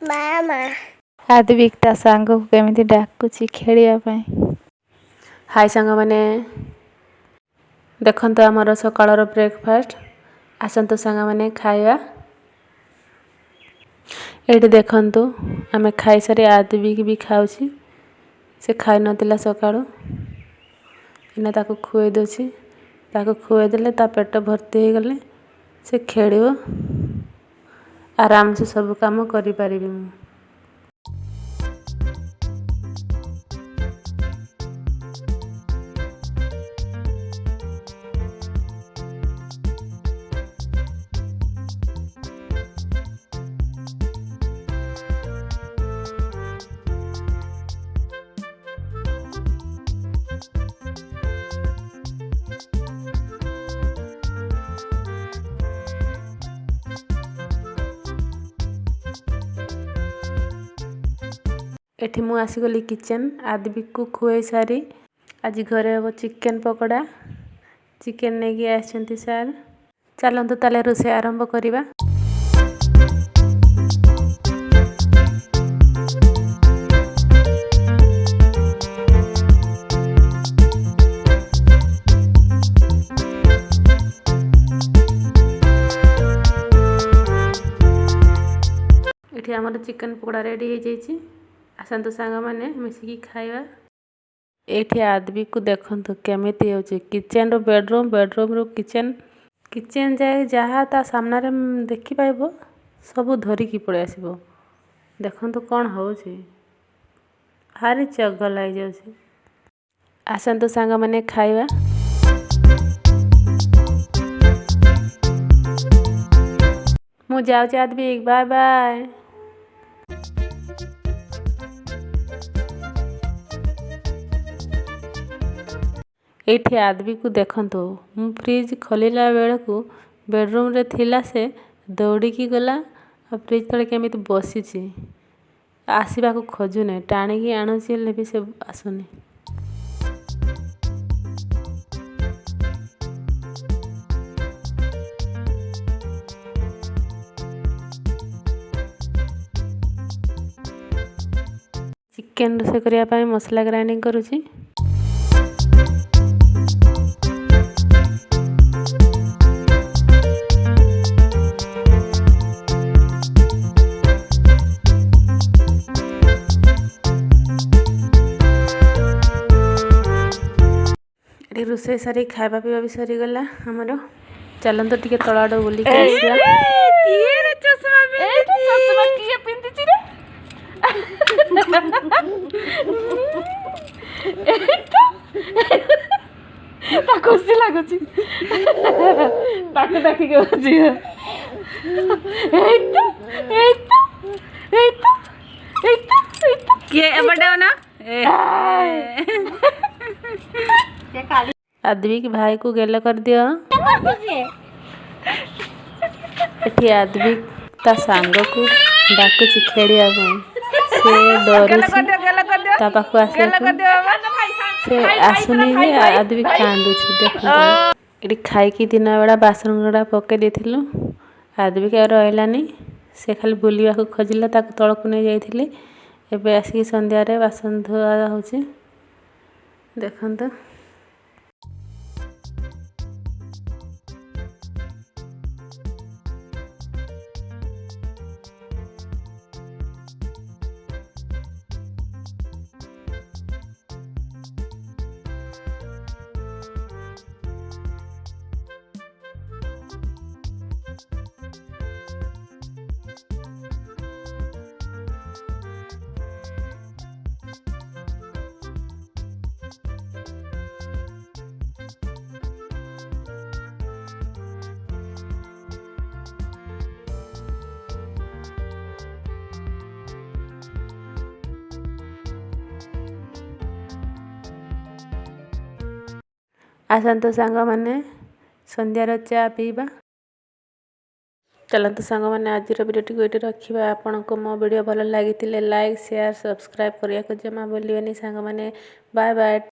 मामा आदविक ता सांग को केमिति डाकुची खेलिया पई। हाय सांग माने देखंतो हमर सकाळर ब्रेकफास्ट आसंतो सांग माने खाइबा। एठी देखंतो आमे खाइ सारे आदविक भी खाउची। से खाइ नतिला सकाळो इना ताको खुए दोची। ताको खुए देले ता पेट भर्ती हो गले से खेलियो आराम से सब काम करि परिबी मु। एठी मु आसीगली किचन आदविक को खुए सारी। आज घरे हम चिकेन पकोड़ा चिकेन नेगी आछंती सार। चलंतु ताले रोसे आरंभ करिबा। एठी हमर चिकेन पकोड़ा रेडी हो जाइछि। आसंतु सांग माने मिसिकी खाइबा। एठी आदविक को देखंतु केमिति होछि किचन रो बेडरूम बेडरूम रो किचन किचन जाय जहा ता सामना रे देखि पाइबो सब धरि की पळे आसीबो। देखंतु कोन होछि हारी चगल लाग जाउछि। आसंतु सांग माने खाइबा। मु जाउछि आदविक बाय बाय। एठी आदविक को देखंतु मु फ्रिज खोलिला बेले को बेडरूम रे थिला से दौड़ी की गला फ्रिज तले केमिति बसिछि। आसीबा को खोजु नै टाणी की आनुछि ले भी से आसुनी। चिकेन रोसे करिया पई मसला ग्राइंडिंग करूछि। रोसे सारी खाइबा पीवा भी सरी गला हमरो। चलंतो टिके तळाड बोली के आसिया। किए रे चश्मा किए पिंदिछि रे। ता खुशी लागुछि। ताके ताके के बजी। किए एबडे ना आदविक भाई को गेला कर दियो। एठी आदविक ता सांग को डाकुची खेलिया पई। से डरुछि ता पाखु आसे से आसुनी जे आदविक कांदुछि। देखो एठी खाई की दिन बेला बासन गडा पके देथिलु आदविक रहलानी से खाली बुलिया को खोजिला ताको तळकु नै जाइथिले। एबे आसी संध्या रे बासन धोआ होछि। देखंतो आसंतो सांग माने संध्यार चा पीबा। चलंतु सांग माने आज वीडियो टी गोटे रखिबा। आपन को मो वीडियो भल लागितिले लाइक शेयर सब्सक्राइब करिया को जमा भूलिबेनी सांग माने। Bye bye.